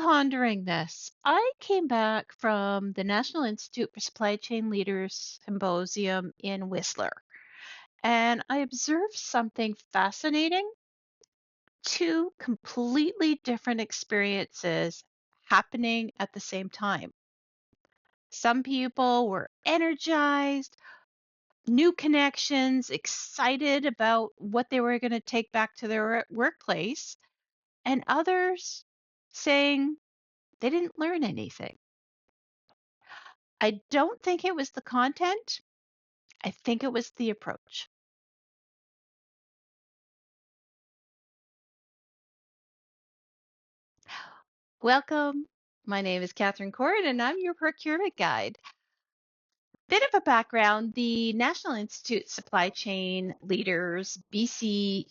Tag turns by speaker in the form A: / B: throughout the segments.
A: pondering this. I came back from the National Institute for Supply Chain Leaders Symposium in Whistler, and I observed something fascinating. Two completely different experiences happening at the same time. Some people were energized, new connections, excited about what they were going to take back to their workplace, and others saying they didn't learn anything. I don't think it was the content. I think it was the approach. Welcome. My name is Catherine Cord, and I'm your procurement guide. Bit of a background, the National Institute Supply Chain Leaders BC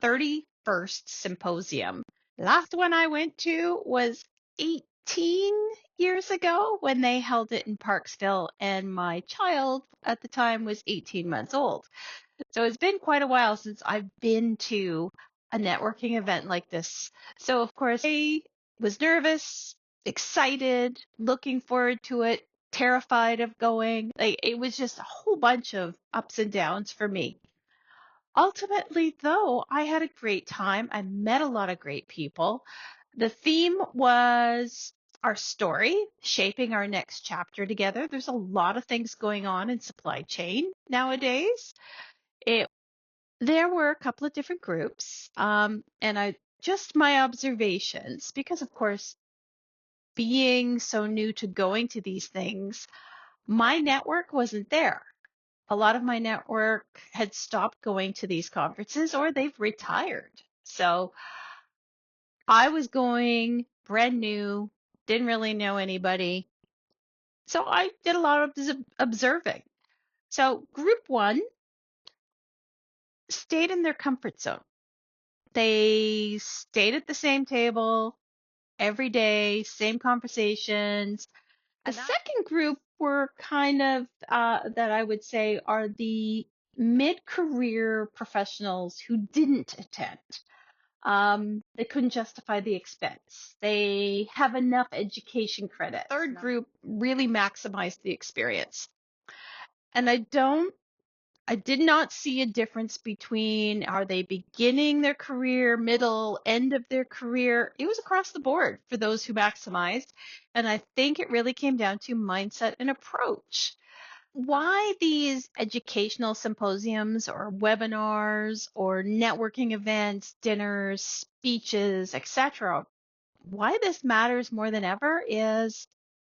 A: 31st Symposium. Last one I went to was 18 years ago when they held it in Parksville, and my child at the time was 18 months old. So it's been quite a while since I've been to a networking event like this. So, of course, I was nervous, excited, looking forward to it, terrified of going. Like, it was just a whole bunch of ups and downs for me. Ultimately, though, I had a great time. I met a lot of great people. The theme was our story, shaping our next chapter together. There's a lot of things going on in supply chain nowadays. There were a couple of different groups, and just my observations, because of course, being so new to going to these things, my network wasn't there. A lot of my network had stopped going to these conferences or they've retired. So I was going brand new, didn't really know anybody. So I did a lot of observing. So group one stayed in their comfort zone. They stayed at the same table every day, same conversations. The second group were kind of that I would say are the mid-career professionals who didn't attend. They couldn't justify the expense. They have enough education credit. Third group really maximized the experience. And I did not see a difference between are they beginning their career, middle, end of their career. It was across the board for those who maximized. And I think it really came down to mindset and approach. Why these educational symposiums or webinars or networking events, dinners, speeches, etc., why this matters more than ever is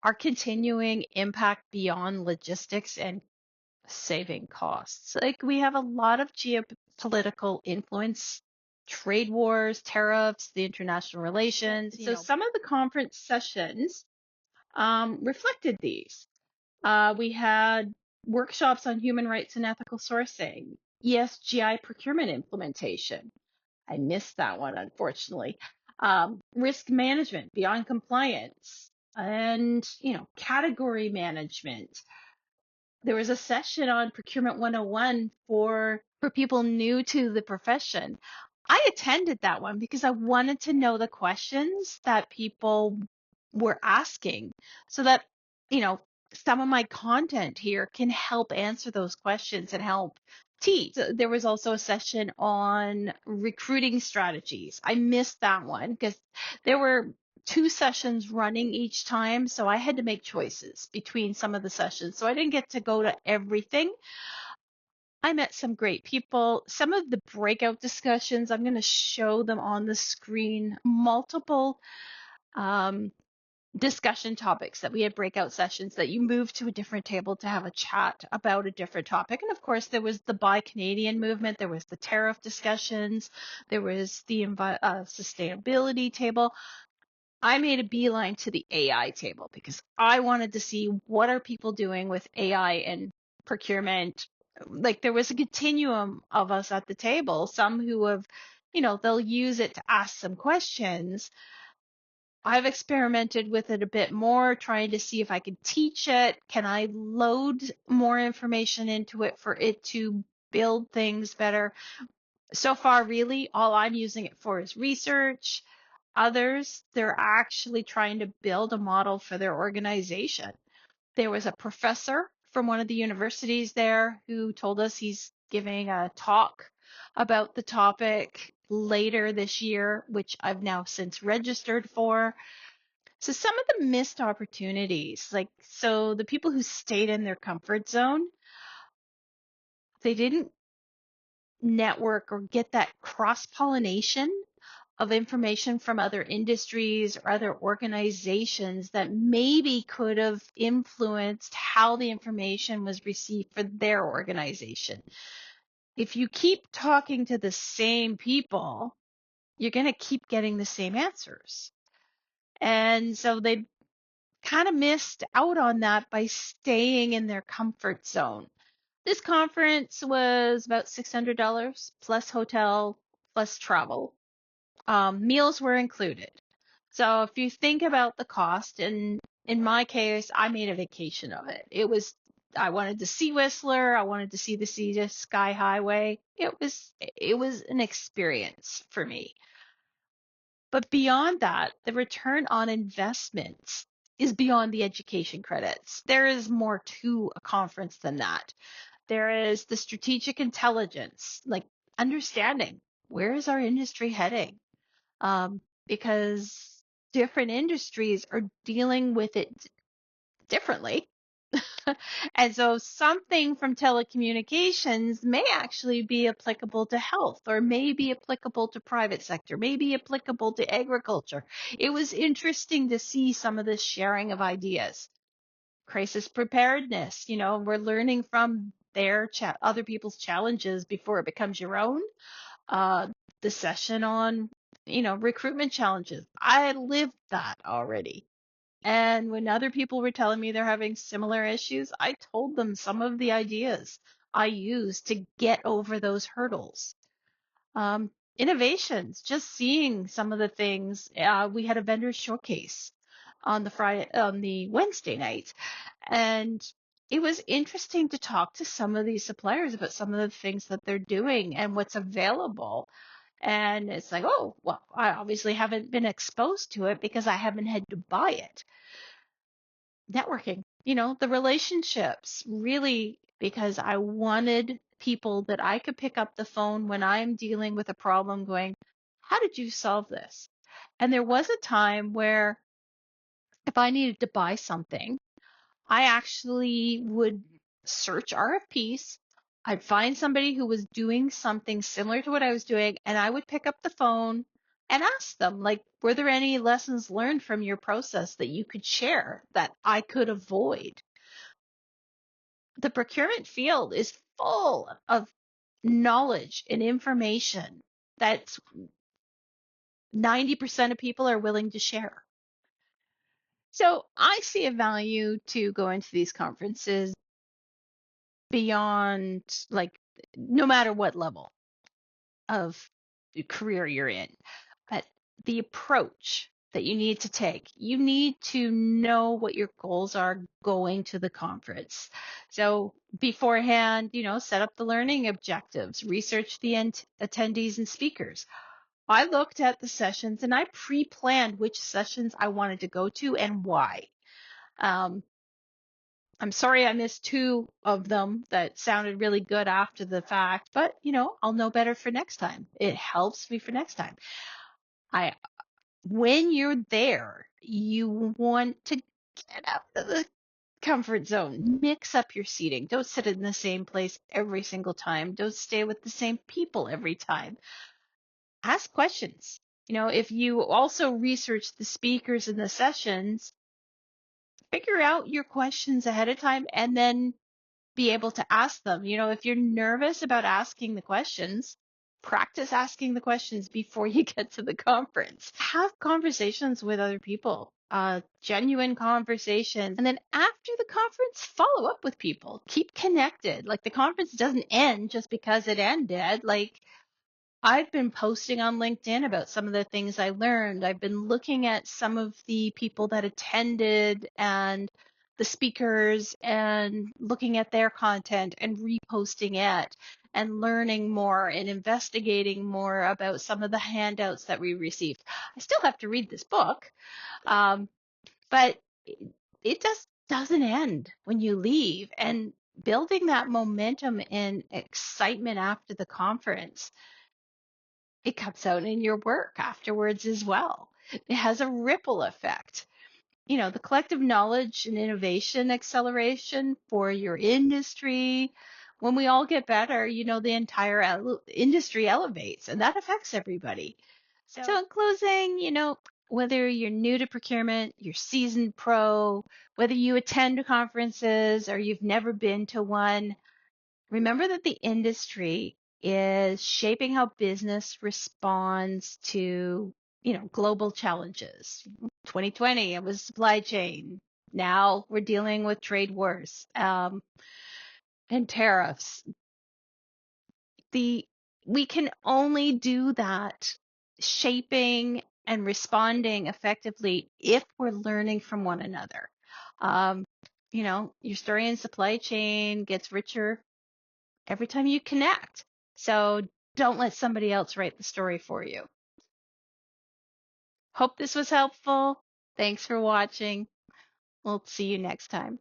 A: our continuing impact beyond logistics and saving costs. Like we have a lot of geopolitical influence, trade wars, tariffs, the international relations. So some of the conference sessions reflected these. We had workshops on human rights and ethical sourcing, ESGI procurement implementation. I missed that one, unfortunately. Risk management beyond compliance and, category management. There was a session on Procurement 101 for people new to the profession. I attended that one because I wanted to know the questions that people were asking so that, some of my content here can help answer those questions and help teach. So there was also a session on recruiting strategies. I missed that one because there were 2 sessions running each time, so I had to make choices between some of the sessions. So I didn't get to go to everything. I met some great people. Some of the breakout discussions, I'm going to show them on the screen. Multiple discussion topics that we had breakout sessions that you move to a different table to have a chat about a different topic. And of course, there was the Buy Canadian movement. There was the tariff discussions. There was the sustainability table. I made a beeline to the AI table because I wanted to see what are people doing with AI and procurement. Like there was a continuum of us at the table, some who have, they'll use it to ask some questions. I've experimented with it a bit more, trying to see if I can teach it. Can I load more information into it for it to build things better? So far, really, all I'm using it for is research. Others, they're actually trying to build a model for their organization. There was a professor from one of the universities there who told us he's giving a talk about the topic later this year, which I've now since registered for. So some of the missed opportunities, so the people who stayed in their comfort zone, they didn't network or get that cross-pollination of information from other industries or other organizations that maybe could have influenced how the information was received for their organization. If you keep talking to the same people, you're going to keep getting the same answers. And so they kind of missed out on that by staying in their comfort zone. This conference was about $600 plus hotel plus travel. Meals were included. So if you think about the cost, and in my case, I made a vacation of it. I wanted to see Whistler. I wanted to see the Sea to Sky Highway. It was an experience for me. But beyond that, the return on investments is beyond the education credits. There is more to a conference than that. There is the strategic intelligence, like understanding where is our industry heading? Because different industries are dealing with it differently. And so something from telecommunications may actually be applicable to health, or may be applicable to private sector, may be applicable to agriculture. It was interesting to see some of this sharing of ideas. Crisis preparedness, we're learning from other people's challenges before it becomes your own. The session on, recruitment challenges. I lived that already. And when other people were telling me they're having similar issues, I told them some of the ideas I used to get over those hurdles. Innovations, just seeing some of the things. We had a vendor showcase on the Wednesday night, and it was interesting to talk to some of these suppliers about some of the things that they're doing and what's available. And it's like, oh, well, I obviously haven't been exposed to it because I haven't had to buy it. Networking, the relationships, really, because I wanted people that I could pick up the phone when I'm dealing with a problem going, how did you solve this? And there was a time where if I needed to buy something, I actually would search RFPs. I'd find somebody who was doing something similar to what I was doing, and I would pick up the phone and ask them, like, were there any lessons learned from your process that you could share that I could avoid? The procurement field is full of knowledge and information that 90% of people are willing to share. So I see a value to going to these conferences beyond, no matter what level of career you're in. But the approach that you need to take, you need to know what your goals are going to the conference. So beforehand, set up the learning objectives, research the attendees and speakers. I looked at the sessions and I pre-planned which sessions I wanted to go to and why. I'm sorry I missed two of them that sounded really good after the fact, but I'll know better for next time. It helps me for next time. When you're there, you want to get out of the comfort zone, mix up your seating. Don't sit in the same place every single time. Don't stay with the same people every time. Ask questions. If you also research the speakers in the sessions, figure out your questions ahead of time and then be able to ask them. If you're nervous about asking the questions, practice asking the questions before you get to the conference. Have conversations with other people, genuine conversations. And then after the conference, follow up with people. Keep connected. The conference doesn't end just because it ended. I've been posting on LinkedIn about some of the things I learned. I've been looking at some of the people that attended and the speakers and looking at their content and reposting it and learning more and investigating more about some of the handouts that we received. I still have to read this book, but it just doesn't end when you leave. And building that momentum and excitement after the conference, it comes out in your work afterwards as well. It has a ripple effect. The collective knowledge and innovation acceleration for your industry. When we all get better, the entire industry elevates, and that affects everybody. So in closing, whether you're new to procurement, you're seasoned pro, whether you attend conferences or you've never been to one, remember that the industry is shaping how business responds to, global challenges. 2020, it was supply chain. Now we're dealing with trade wars, and tariffs. We can only do that shaping and responding effectively if we're learning from one another. Um, your story in supply chain gets richer every time you connect. So don't let somebody else write the story for you. Hope this was helpful. Thanks for watching. We'll see you next time.